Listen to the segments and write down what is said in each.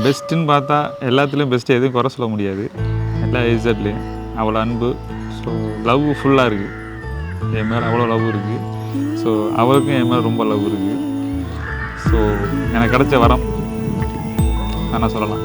பெஸ்ட்டுன்னு பார்த்தா எல்லாத்துலேயும் பெஸ்ட்டு எதுவும் குறை சொல்ல முடியாது. எல்லா இசட்லேயும் அவ்வளோ அன்பு. ஸோ லவ் ஃபுல்லாக இருக்குது. என் மேலே அவ்வளோ லவ் இருக்குது. ஸோ அவருக்கும் என் மேலே ரொம்ப லவ் இருக்குது. ஸோ எனக்கு கிடைச்ச வரம் நான் சொல்லலாம்.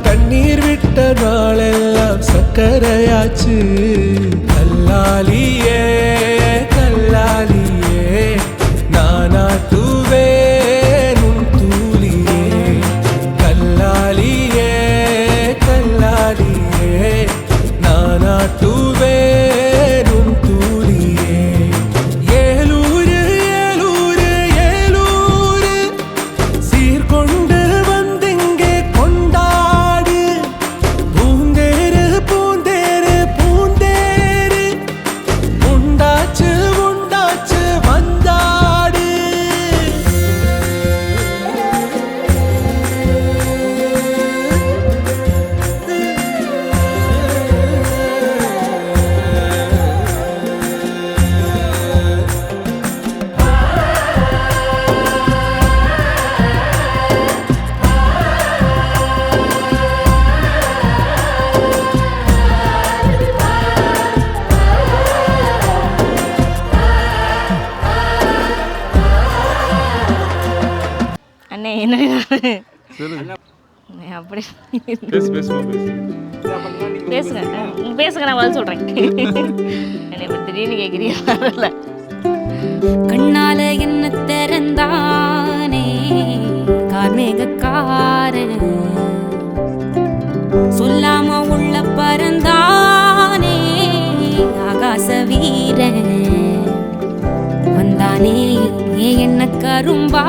கண்ணீர் விட்ட நாளெல்லாம் சக்கரையாச்சு. கல்லாலியே கல்லாலியே நானாட்டுவேன் உன் தூளியே. கல்லாலியே கல்லாலியே நானாட்டுவேன் உன் தூளியே. ஏலூரு ஏலூரு ஏலூரு சீர்கொண்டு அப்படி பேசுங்க பேசுங்க, நான் பதில் சொல்றேன். என்னை இப்ப திடீர்னு கேட்குறீங்க. கண்ணால என்ன திறந்தானே கார்மேகக்காரன், சொல்லாம உள்ள பறந்தானே ஆகாச வீரன், வந்தானே என்ன கரும்பா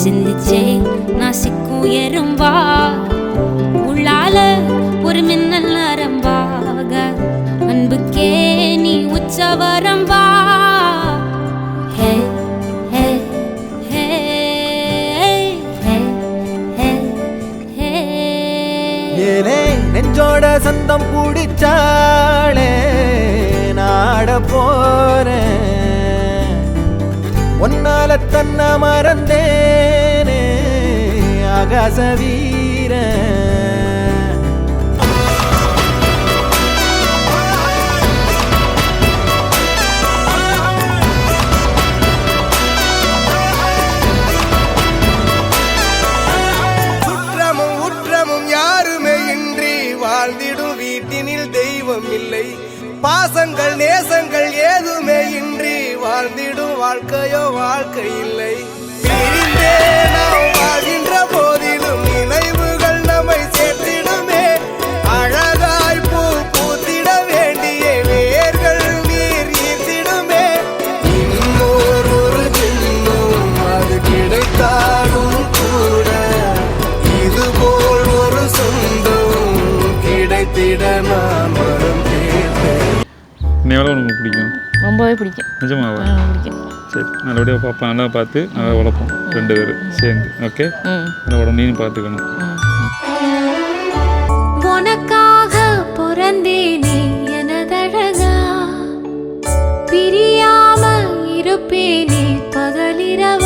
சிந்திச்சே நாசிக்கும் எறும்பா, உள்ளால ஒரு மின்னல் நரம்பாக அன்புக்கே நீ உச்சவரம்பா. ஹே ஹே ஹே ஹே ஹே ஹே ஏலே நெஞ்சோட சந்தம் பிடிச்சாளே நாட போறேன், ஒன்னால தன்ன மறந்தேனே ஆகாச வீரன். குற்றமும் உற்றமும் யாருமே இன்றி வாழ்ந்திடும் வீட்டினில் தெய்வம் இல்லை, பாசங்கள் நேசங்கள் ஏதுமே இன்றி வாழ்ந்திடும் வாழ்க்கையோ வாழ்க்கை இல்லை. பிரிந்தே நாம் வாழ்கின்ற போதிலும் நினைவுகள் நம்மை சேர்த்திடுமே, அழகாய் பூ பூத்திட வேண்டிய வேர்கள் நீர் ஈர்த்திடுமே. இன்னொரு ஜென்மம் அது கிடைத்தாலும் கூட இதுபோல் ஒரு சொந்தம் கிடைத்திட நான் வரம் கேட்டேன். எவ்வளோ உங்களுக்கு பிடிக்கும்? ரொம்பவே பிடிக்கும். நிஜமாவா? பிடிக்கும். சரி, நல்லபடியாக பார்ப்போம், நல்லா பார்த்து நல்லா வளர்ப்போம் ரெண்டு பேரும் சேர்ந்து. ஓகே, நல்லா உடம்பு நீயும் பார்த்துக்கணும். உனக்காக பிறந்தேனே எனதழகா, பிரியாம இருப்பேனே பகலிரவா.